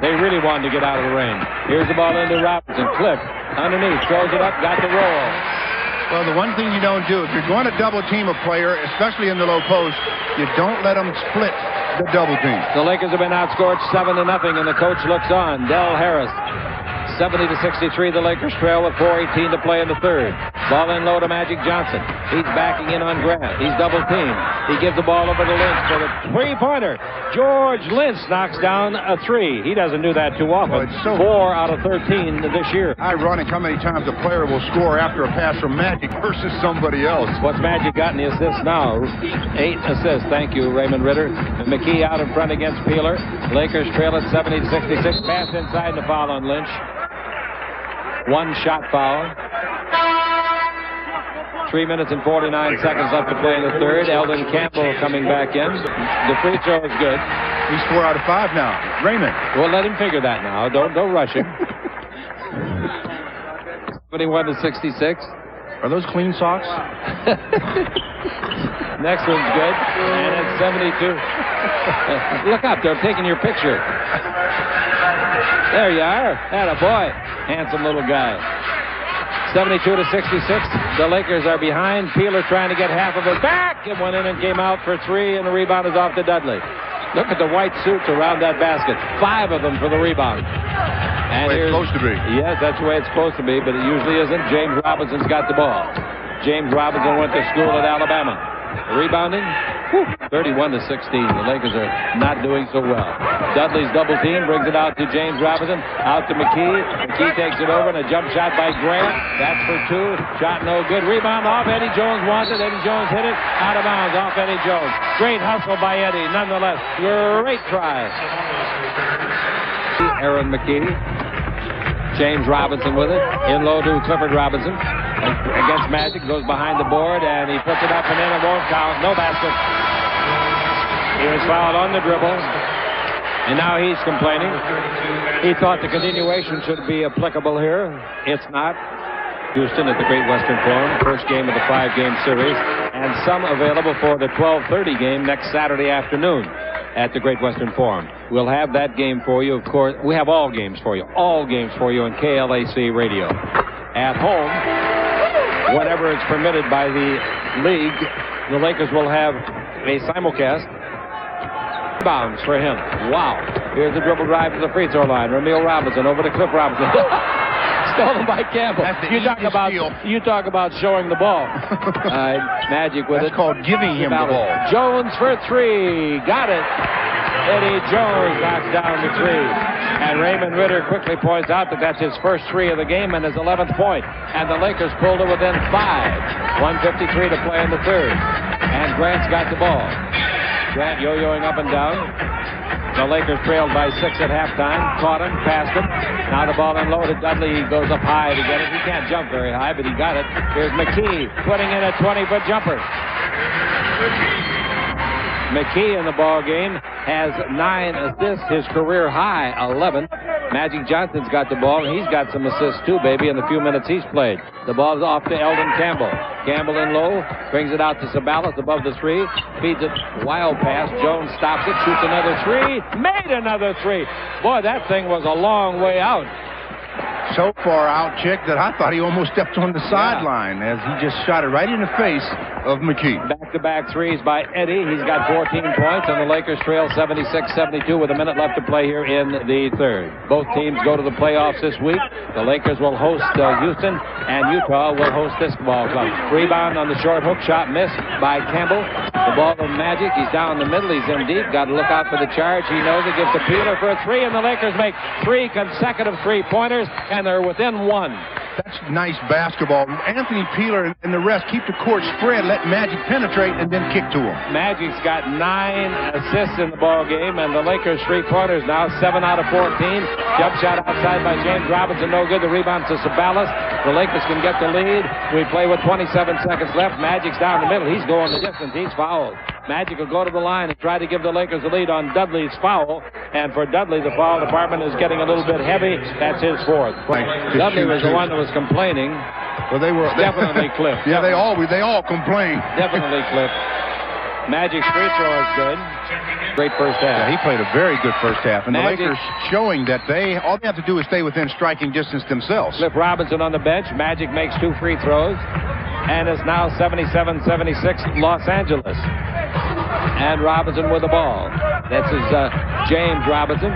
They really wanted to get out of the rain. Here's the ball into Robinson. Cliff underneath. Throws it up. Got the roll.
Well, the one thing you don't do, if you're going to double team a player, especially in the low post, you don't let them split the double team.
The Lakers have been outscored 7-0, and the coach looks on. Del Harris. 70-63, the Lakers trail with 4:18 to play in the third. Ball in low to Magic Johnson. He's backing in on Grant. He's double teamed. He gives the ball over to Lynch for the 3-pointer. George Lynch knocks down a 3. He doesn't do that too often. Well, 4 out of 13 this year.
Ironic how many times a player will score after a pass from Magic versus somebody else.
What's Magic got in the assists now? 8 assists. Thank you, Raymond Ritter. And McKee out in front against Peeler. Lakers trail at 70-66. Pass inside and a foul on Lynch. 1-shot foul. 3 minutes and 49 seconds left to play in the third. Eldon Campbell coming back in. The free throw is good.
He's 4 out of 5 now. Raymond.
We'll let him figure that now. Don't rush him. 71-66.
Are those clean socks?
Next one's good. And it's 72. Look up. They're taking your picture. There you are. Atta boy. Handsome little guy. 72-66. The Lakers are behind. Peeler trying to get half of it back. It went in and came out for 3, and the rebound is off to Dudley. Look at the white suits around that basket. 5 of them for the rebound. And
the way it's supposed to be.
Yes, that's the way it's supposed to be, but it usually isn't. James Robinson's got the ball. James Robinson went to school at Alabama. Rebounding, 31-16. The Lakers are not doing so well. Dudley's double team brings it out to James Robinson. Out to McKee. McKee takes it over, and a jump shot by Grant. That's for 2. Shot no good. Rebound off. Eddie Jones wants it. Eddie Jones hit it. Out of bounds off Eddie Jones. Great hustle by Eddie. Nonetheless, great try. Aaron McKee. James Robinson with it. In low to Clifford Robinson. Against Magic. Goes behind the board, and he puts it up and in. It won't count. No basket. He was fouled on the dribble. And now he's complaining. He thought the continuation should be applicable here. It's not. Houston at the Great Western Forum, first game of the 5-game series, and some available for the 12:30 game next Saturday afternoon at the Great Western Forum. We'll have that game for you, of course. We have all games for you in KLAC radio. At home, whenever it's permitted by the league, the Lakers will have a simulcast. Bounds for him. Wow. Here's the dribble drive to the free throw line. Ramil Robinson over to Cliff Robinson. Stolen by Campbell. You talk about showing the ball. Magic with
That's called giving him the ball.
Jones for 3. Got it. Eddie Jones knocks down the 3. And Raymond Ritter quickly points out that that's his first 3 of the game and his 11th point. And the Lakers pulled it within 5. 1:53 to play in the third. And Grant's got the ball. Grant yo-yoing up and down. The Lakers trailed by 6 at halftime. Caught him, passed him. Now the ball unloaded. Dudley goes up high to get it. He can't jump very high, but he got it. Here's McKee putting in a 20-foot jumper. McKee in the ball game has 9 assists, his career high 11. Magic Johnson's got the ball, and he's got some assists too, baby, in the few minutes he's played. The ball is off to Eldon Campbell. Campbell in low, brings it out to Sabalas above the 3, feeds it, wild pass. Jones stops it, shoots another 3, made another 3. Boy, that thing was a long way out.
So far out, Chick, that I thought he almost stepped on the sideline as he just shot it right in the face of McKee.
Back-to-back threes by Eddie. He's got 14 points, and the Lakers trail 76-72 with a minute left to play here in the third. Both teams go to the playoffs this week. The Lakers will host Houston, and Utah will host this ball club. Rebound on the short hook shot missed by Campbell. The ball from Magic. He's down the middle. He's in deep. Got to look out for the charge. He knows it. Gives to Peeler for a 3, and the Lakers make 3 consecutive three-pointers, and they're within 1.
That's nice basketball. Anthony Peeler and the rest keep the court spread, let Magic penetrate, and then kick to him.
Magic's got 9 assists in the ball game, and the Lakers three-pointers now 7 out of 14. Jump shot outside by James Robinson, no good. The rebound to Sabalas. The Lakers can get the lead. We play with 27 seconds left. Magic's down the middle. He's going the distance. He's fouled. Magic will go to the line and try to give the Lakers the lead on Dudley's foul. And for Dudley, the foul department is getting a little bit heavy. That's his 4th. Dudley was the one that was complaining.
Well, they were
definitely Cliff.
Yeah, they all complain.
Definitely Cliff. Magic's free throw is good. Great first half.
Yeah, he played a very good first half. And Magic, the Lakers showing that all they have to do is stay within striking distance themselves.
Cliff Robinson on the bench. Magic makes 2 free throws. And it's now 77-76 Los Angeles. And Robinson with the ball. This is James Robinson.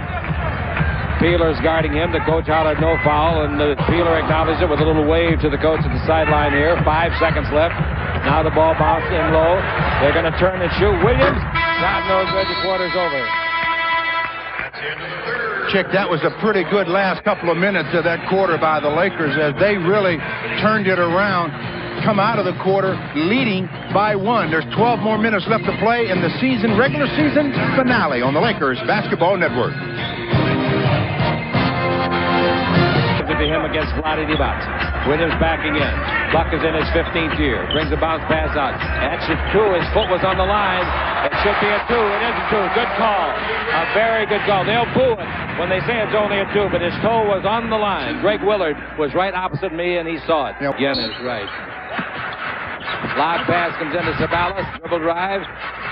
Peeler's guarding him. The coach hollered no foul, and Peeler acknowledged it with a little wave to the coach at the sideline here. 5 seconds left. Now the ball bounced in low. They're going to turn and shoot. Williams, not no good. The quarter's over.
Chick, that was a pretty good last couple of minutes of that quarter by the Lakers as they really turned it around. Come out of the quarter leading by 1. There's 12 more minutes left to play in the regular season finale on the Lakers Basketball Network.
To him against Vlade Divac. Williams backing in. Buck is in his 15th year. Brings a bounce pass out. That's a 2. His foot was on the line. It should be a 2. It is a 2. Good call. A very good call. They'll boo it when they say it's only a 2, but his toe was on the line. Greg Willard was right opposite me, and he saw it.
Yep.
Again is right. Lob pass comes into Sabalas. Dribble drive.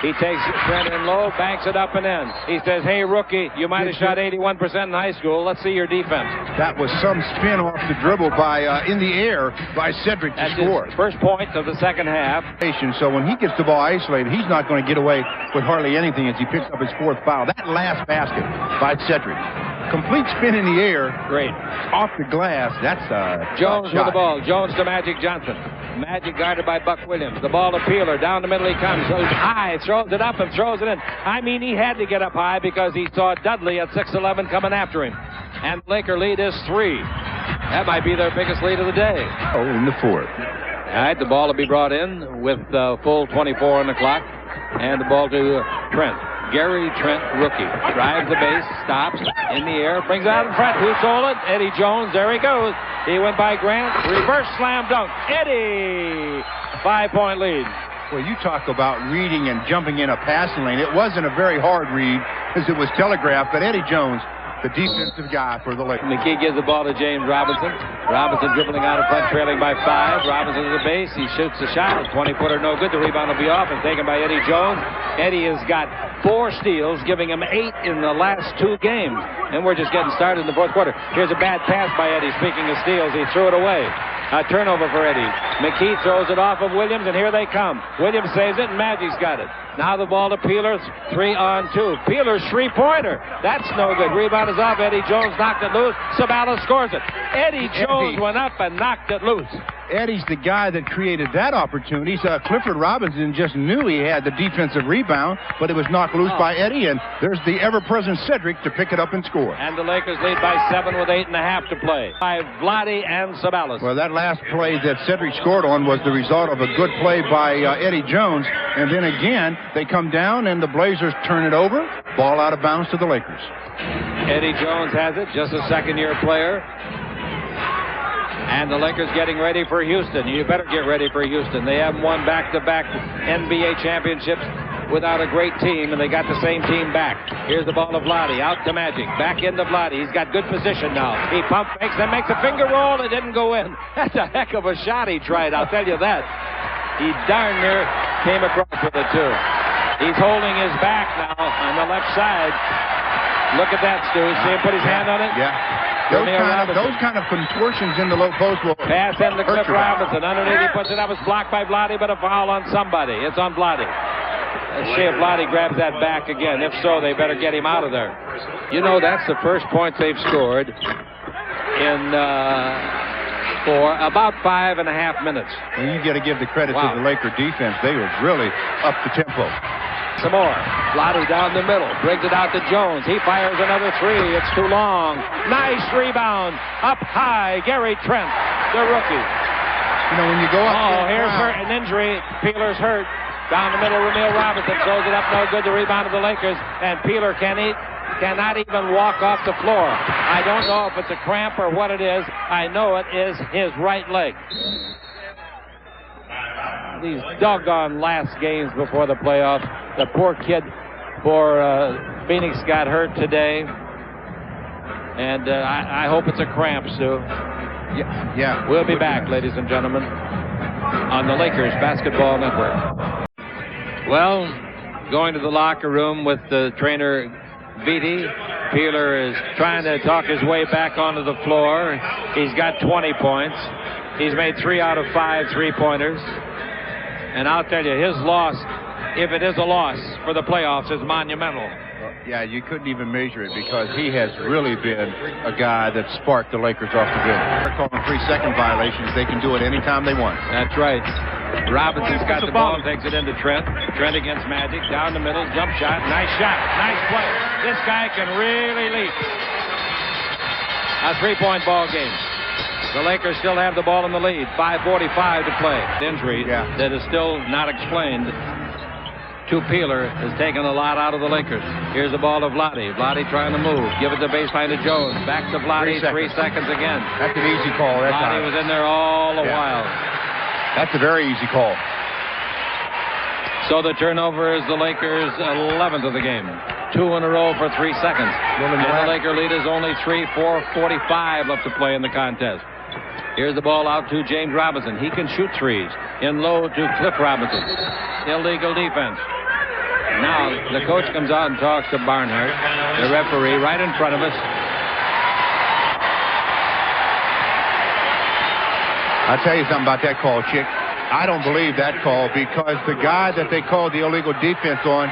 He takes Trent in low, banks it up and in. He says, hey, rookie, you might have shot 81% in high school. Let's see your defense.
That was some spin off the dribble in the air by Cedric to score.
His first point of the second half.
So when he gets the ball isolated, he's not going to get away with hardly anything as he picks up his 4th foul. That last basket by Cedric. Complete spin in the air.
Great.
Off the glass. That's
Jones with the ball. Jones to Magic Johnson. Magic guarded by Buck Williams. The ball to Peeler. Down the middle he comes. Goes high. Throws it up and throws it in. I mean, he had to get up high because he saw Dudley at 6'11" coming after him. And the Laker lead is 3. That might be their biggest lead of the day.
Oh, in the 4th.
All right, the ball will be brought in with full 24 on the clock. And the ball to Trent. Gary Trent, rookie. Drives the base, stops, in the air, brings it out in front. Who stole it? Eddie Jones. There he goes. He went by Grant. Reverse slam dunk. Eddie! 5-point lead.
Well, you talk about reading and jumping in a passing lane. It wasn't a very hard read. as it was telegraphed. But Eddie Jones, the defensive guy for the Lakers.
McKee gives the ball to James Robinson. Robinson dribbling out in front, trailing by 5. Robinson to the base. He shoots the shot. A 20-footer, no good. The rebound will be off and taken by Eddie Jones. Eddie has got 4 steals, giving him 8 in the last 2 games. And we're just getting started in the fourth quarter. Here's a bad pass by Eddie. Speaking of steals, he threw it away. A turnover for Eddie. McKee throws it off of Williams, and here they come. Williams saves it, and Magic's got it. Now the ball to Peeler, 3-on-2. Peeler's 3-pointer. That's no good. Rebound is off. Eddie Jones knocked it loose. Sabalas scores it. Eddie Jones went up and knocked it loose.
Eddie's the guy that created that opportunity. So Clifford Robinson just knew he had the defensive rebound, but it was knocked loose by Eddie, and there's the ever-present Cedric to pick it up and score.
And the Lakers lead by 7 with 8.5 to play. By Vlade and Sabalas.
Well, that last play that Cedric scored on was the result of a good play by Eddie Jones, and then again, they come down, and the Blazers turn it over. Ball out of bounds to the Lakers.
Eddie Jones has it, just a second-year player. And the Lakers getting ready for Houston. You better get ready for Houston. They haven't won back-to-back NBA championships without a great team, and they got the same team back. Here's the ball to Vlade, out to Magic, back into Vlade. He's got good position now. He pump fakes, then makes a finger roll. It didn't go in. That's a heck of a shot he tried, I'll tell you that. He darn near came across with it, too. He's holding his back now on the left side. Look at that, Stu. See him put his hand on it?
Yeah. Those kind of contortions in the low post will
pass into Cliff Robinson. Underneath, he puts it up. It's blocked by Vlade, but a foul on somebody. It's on Vlade. Let's see if Vlade grabs that back again. If so, they better get him out of there. You know, that's the first points they've scored in for about 5.5 minutes.
And you got to give the credit to the Laker defense. They were really up the tempo.
Some more. Vlade down the middle. Brings it out to Jones. He fires another 3. It's too long. Nice rebound. Up high. Gary Trent, the rookie.
You know, when you go up.
Oh, here's an injury. Peeler's hurt. Down the middle, Ramil Robinson throws it up. No good. The rebound of the Lakers. And Peeler cannot even walk off the floor. I don't know if it's a cramp or what it is. I know it is his right leg. These doggone last games before the playoffs. The poor kid for Phoenix got hurt today. And I hope it's a cramp, Stu.
Yeah.
We'll be back, ladies and gentlemen, on the Lakers Basketball Network. Well, going to the locker room with the trainer, Beatty. Peeler is trying to talk his way back onto the floor. He's got 20 points. He's made 3 out of 5 3-pointers. And I'll tell you, his loss, if it is a loss for the playoffs, is monumental.
Yeah, you couldn't even measure it because he has really been a guy that sparked the Lakers off the bench. They're calling 3-second violations. They can do it anytime they want.
That's right. Robinson's got the ball and takes it into Trent. Trent against Magic. Down the middle. Jump shot. Nice shot. Nice play. This guy can really leap. A 3-point ball game. The Lakers still have the ball in the lead. 5:45 to play. Injury that is still not explained to Peeler has taken a lot out of the Lakers. Here's the ball to Vlade. Vlade trying to move. Give it the baseline to Jones. Back to Vlade. 3 seconds again.
That's an easy call.
Vlade was in there all the while.
That's a very easy call.
So the turnover is the Lakers' 11th of the game. 2 in a row for 3 seconds. And the Laker lead is only 3:45 left to play in the contest. Here's the ball out to James Robinson. He can shoot 3s. In low to Cliff Robinson. Illegal defense. Now the coach comes out and talks to Barnhart, the referee, right in front of us.
I'll tell you something about that call, Chick. I don't believe that call because the guy that they called the illegal defense on,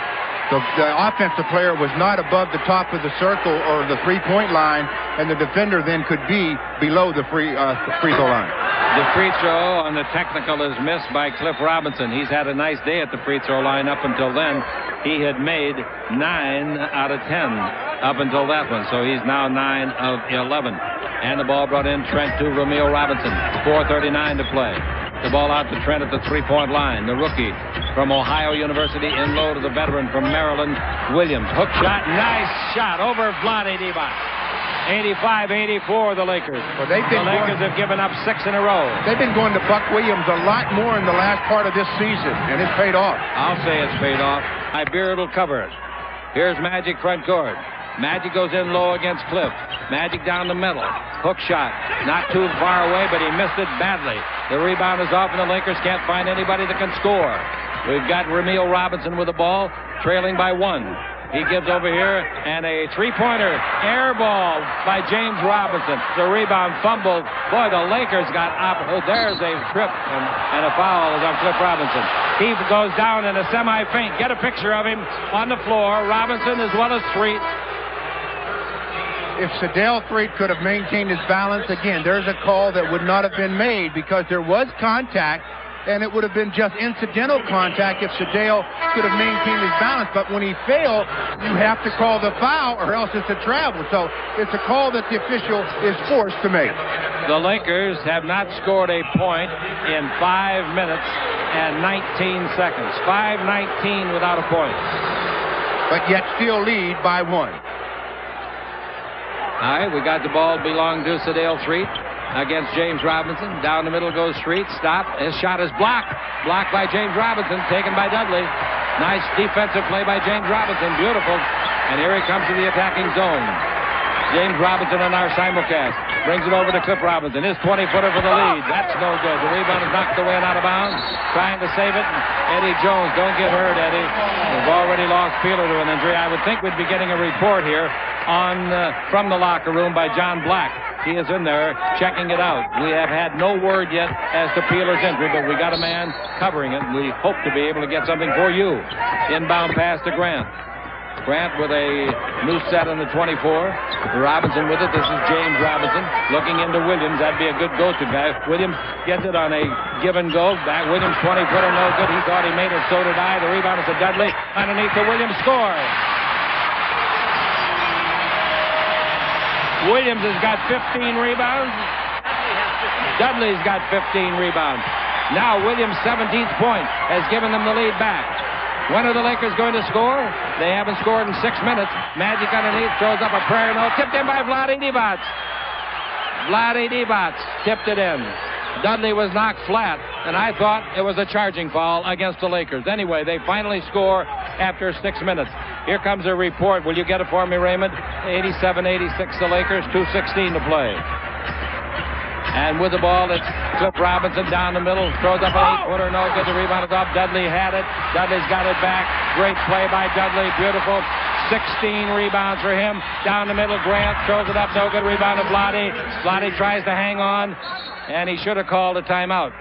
the offensive player was not above the top of the circle or the 3-point line, and the defender then could be below the free throw line.
The free throw on the technical is missed by Cliff Robinson. He's had a nice day at the free throw line up until then. He had made 9 out of 10 up until that one, so he's now 9 of 11. And the ball brought in Trent to Ramil Robinson. 4:39 to play. The ball out to Trent at the 3-point line. The rookie from Ohio University in low to the veteran from Maryland, Williams. Hook shot, nice shot over Vlade Divac. 85-84, the Lakers.
Well,
the Lakers have given up 6 in a row.
They've been going to Buck Williams a lot more in the last part of this season, and it's paid off.
I'll say it's paid off. My beard will cover it. Here's Magic front court. Magic goes in low against Cliff. Magic down the middle. Hook shot. Not too far away, but he missed it badly. The rebound is off, and the Lakers can't find anybody that can score. We've got Rumeal Robinson with the ball, trailing by 1. He gives over here, and a three-pointer air ball by James Robinson. The rebound fumbled. Boy, the Lakers got up. Oh, there's a trip, and a foul is on Cliff Robinson. He goes down in a semi-faint. Get a picture of him on the floor. Robinson as well as Threet.
If Sedale Threet could have maintained his balance, again, there's a call that would not have been made because there was contact, and it would have been just incidental contact if Sedale could have maintained his balance. But when he failed, you have to call the foul or else it's a travel. So it's a call that the official is forced to make.
The Lakers have not scored a point in 5 minutes and 19 seconds. 5:19 without a point.
But yet still lead by 1.
All right, we got the ball belonging to Sedale Threet against James Robinson. Down the middle goes Threet. Stop. His shot is blocked. Blocked by James Robinson. Taken by Dudley. Nice defensive play by James Robinson. Beautiful. And here he comes to the attacking zone. James Robinson on our simulcast. Brings it over to Cliff Robinson. His 20-footer for the lead. That's no good. The rebound is knocked away and out of bounds. Trying to save it. Eddie Jones. Don't get hurt, Eddie. We've already lost Peeler to an injury. I would think we'd be getting a report here from the locker room by John Black. He is in there checking it out. We have had no word yet as to Peeler's injury, but we got a man covering it, and we hope to be able to get something for you. Inbound pass to Grant. Grant with a new set on the 24. Robinson with it. This is James Robinson looking into Williams. That'd be a good go-to guy. Williams gets it on a give and go. Back Williams 20-footer, no good. He thought he made it, so did I. The rebound is to Dudley. Underneath the Williams score. Williams has got 15 rebounds. Dudley's got 15 rebounds. Now Williams' 17th point has given them the lead back. When are the Lakers going to score? They haven't scored in 6 minutes. Magic underneath throws up a prayer note. Tipped in by Vlade Divac. Vlade Divac tipped it in. Dudley was knocked flat, and I thought it was a charging foul against the Lakers. Anyway, they finally score after 6 minutes. Here comes a report. Will you get it for me, Raymond? 87-86 the Lakers, 2:16 to play. And with the ball, it's Cliff Robinson down the middle. Throws up an 8-footer, no good. The rebound is off. Dudley had it. Dudley's got it back. Great play by Dudley. Beautiful. 16 rebounds for him. Down the middle, Grant throws it up. No good. Rebound to Vlade. Vlade tries to hang on, and he should have called a timeout.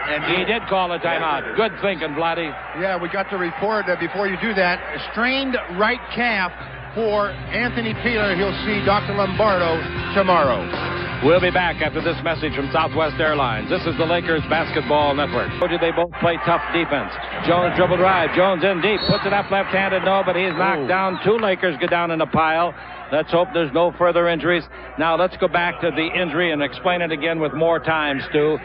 And he did call a timeout. Good thinking, Vlade.
Yeah, we got the report before you do that. Strained right calf for Anthony Peeler. He'll see Dr. Lombardo tomorrow.
We'll be back after this message from Southwest Airlines. This is the Lakers Basketball Network. They both play tough defense. Jones dribble drive. Jones in deep. Puts it up left-handed. No, but he's knocked down. 2 Lakers go down in a pile. Let's hope there's no further injuries. Now let's go back to the injury and explain it again with more time, Stu.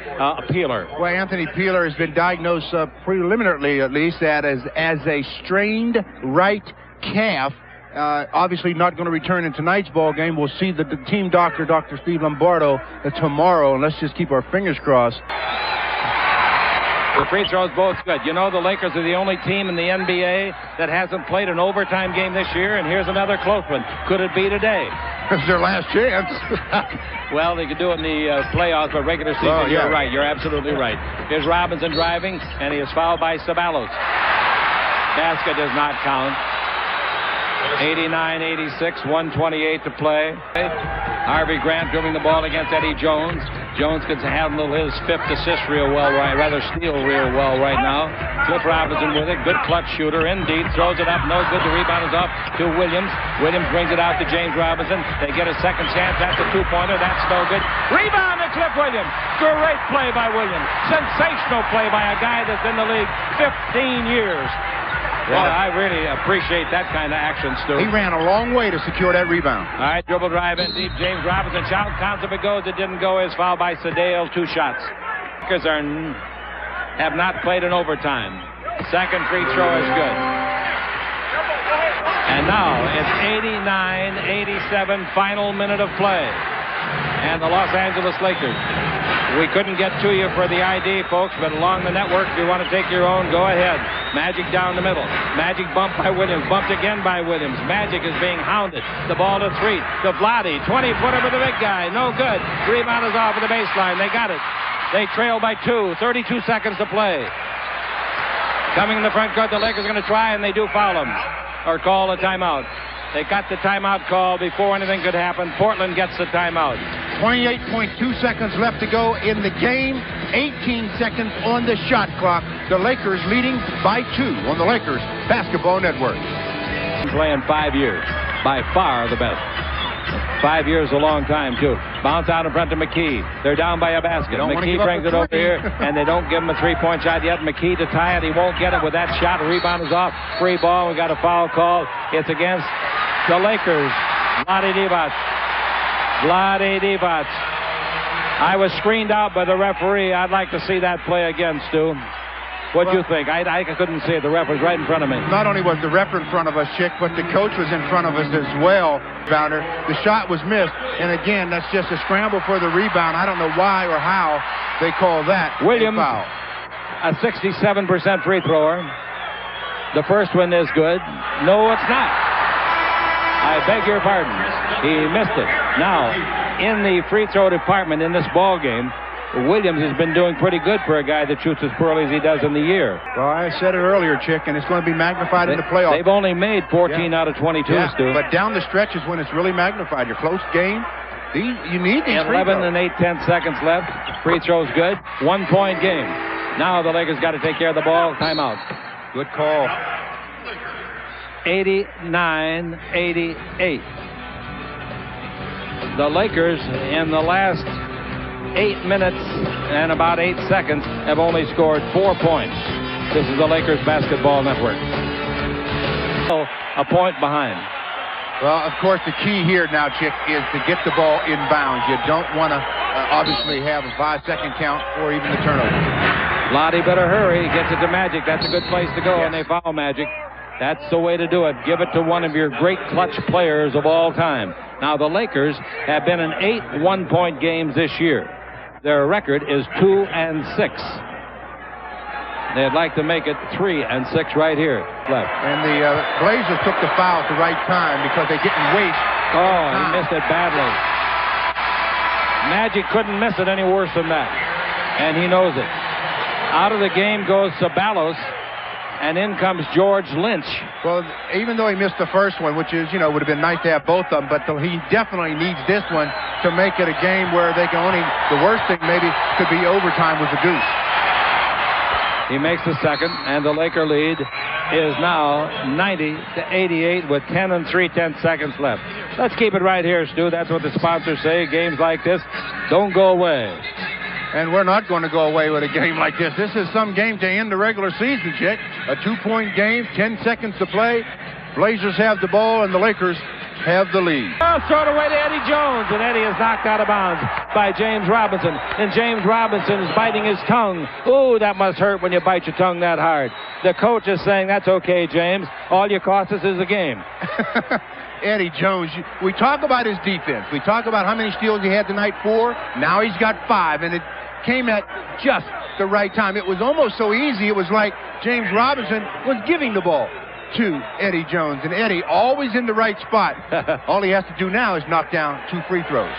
Peeler.
Well, Anthony Peeler has been diagnosed preliminarily, at least, as a strained right calf. Obviously not going to return in tonight's ball game. We'll see the team doctor, Dr. Steve Lombardo, tomorrow, and let's just keep our fingers crossed.
The free throws both good. You know, the Lakers are the only team in the NBA that hasn't played an overtime game this year, and here's another close one. Could it be today?
It's their last chance.
Well, they could do it in the playoffs, but regular season,
yeah.
You're right. You're absolutely right. Here's Robinson driving, and he is fouled by Ceballos. Basket does not count. 89-86, 1:28 to play. Harvey Grant dribbling the ball against Eddie Jones. Jones can handle his 5th assist real well, steal real well right now. Cliff Robinson with it. Good clutch shooter. Indeed. Throws it up. No good. The rebound is off to Williams. Williams brings it out to James Robinson. They get a second chance. That's a 2-pointer. That's no good. Rebound to Cliff Williams. Great play by Williams. Sensational play by a guy that's in the league 15 years. Well, I really appreciate that kind of action, Stu.
He ran a long way to secure that rebound.
All right, dribble drive in deep. James Robinson shot. Counts if it goes. It didn't go. Is fouled by Sedale. 2 shots. Lakers have not played in overtime. Second free throw is good. And now it's 89-87, final minute of play. And the Los Angeles Lakers We couldn't get to you for the ID, folks, but along the network, if you want to take your own, go ahead. Magic down the middle. Magic bumped by Williams. Bumped again by Williams. Magic is being hounded. The ball to 3. To Vladi. 20-footer with the big guy. No good. Rebound is off of the baseline. They got it. They trail by 2. 32 seconds to play. Coming in the front court, the Lakers are going to try, and they do foul him. Or call a timeout. They got the timeout call before anything could happen. Portland gets the timeout.
28.2 seconds left to go in the game. 18 seconds on the shot clock. The Lakers leading by 2 on the Lakers Basketball Network.
Playing 5 years. By far the best. 5 years a long time, too. Bounce out in front to McKee. They're down by a basket. McKee brings it over here, and they don't give him a three-point shot yet. McKee to tie it. He won't get it with that shot. The rebound is off. Free ball. We got a foul call. It's against the Lakers. Vlade Divac. Vlade Divac. I was screened out by the referee. I'd like to see that play again, Stu. What'd you think? I couldn't see it. The ref was right in front of me.
Not only was the ref in front of us, Chick, but the coach was in front of us as well, Bounder. The shot was missed, and again, that's just a scramble for the rebound. I don't know why or how they call that
Williams,
a foul.
A 67% free thrower. The first one is good. No, it's not. I beg your pardon. He missed it. Now, in the free throw department in this ball game, Williams has been doing pretty good for a guy that shoots as poorly as he does in the year.
Well, I said it earlier, Chick, and it's going to be magnified in the playoffs.
They've only made 14 out of 22, Stu.
But down the stretch is when it's really magnified. Your close game, you need these
11 and 8/10 seconds left. Free throw's good. 1 point game. Now the Lakers got to take care of the ball. Timeout.
Good call.
89-88. The Lakers in the last 8 minutes and about 8 seconds have only scored 4 points. This is the Lakers Basketball Network. A point behind.
Well, of course, the key here now, Chick, is to get the ball in bounds. You don't want to obviously have a 5-second count or even the turnover.
Lottie better hurry. Gets it to Magic. That's a good place to go, and they foul Magic. That's the way to do it. Give it to one of your great clutch players of all time. Now, the Lakers have been in 8 one-point games this year. Their record is 2-6. They'd like to make it 3-6 right here. Left.
And the Blazers took the foul at the right time because they didn't waste.
Oh, he missed it badly. Magic couldn't miss it any worse than that. And he knows it. Out of the game goes Ceballos. And in comes George Lynch.
Well, even though he missed the first one, which is, would have been nice to have both of them, but he definitely needs this one to make it a game where they can only, the worst thing maybe could be overtime with the deuce.
He makes the second, and the Laker lead is now 90-88 with 10 and 3/10 seconds left. Let's keep it right here, Stu. That's what the sponsors say. Games like this don't go away.
And we're not going to go away with a game like this. This is some game to end the regular season, Chick. A 2-point game, 10 seconds to play. Blazers have the ball, and the Lakers have the lead.
Oh, throw it away to Eddie Jones, and Eddie is knocked out of bounds by James Robinson. And James Robinson is biting his tongue. Ooh, that must hurt when you bite your tongue that hard. The coach is saying, that's okay, James. All you cost us is a game.
Eddie Jones, we talk about his defense. We talk about how many steals he had tonight, 4. Now he's got 5, and it came at just the right time. It was almost so easy, it was like James Robinson was giving the ball to Eddie Jones, and Eddie always in the right spot. All he has to do now is knock down 2 free throws.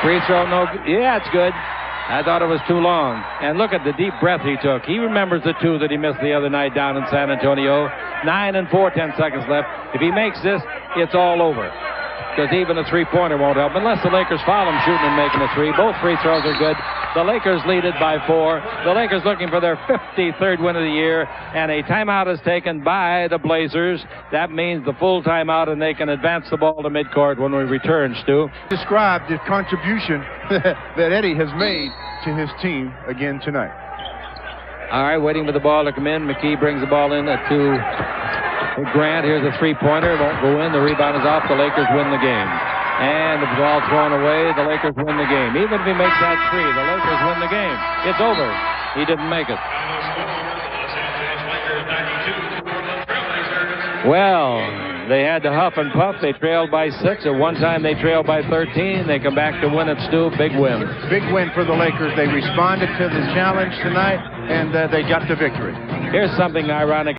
Free throw, no good. Yeah, it's good. I thought it was too long. And look at the deep breath he took. He remembers the 2 that he missed the other night down in San Antonio. 9 and 4/10 seconds left. If he makes this, it's all over. Because even a three-pointer won't help. Unless the Lakers foul him shooting and making a 3. Both free throws are good. The Lakers lead it by 4. The Lakers looking for their 53rd win of the year. And a timeout is taken by the Blazers. That means the full timeout, and they can advance the ball to midcourt when we return, Stu. Describe the contribution that Eddie has made to his team again tonight. All right, waiting for the ball to come in. McKee brings the ball in to Grant. Here's a three-pointer. Won't go in. The rebound is off. The Lakers win the game. And the ball thrown away. The Lakers win the game. Even if he makes that 3, the Lakers win the game. It's over. He didn't make it. Well,
They had to huff and puff. They trailed by 6. At one time, they trailed by 13. They come back to win it, Stu. Big win.
Big win for the Lakers. They responded to the challenge tonight, and they got the victory.
Here's something ironic.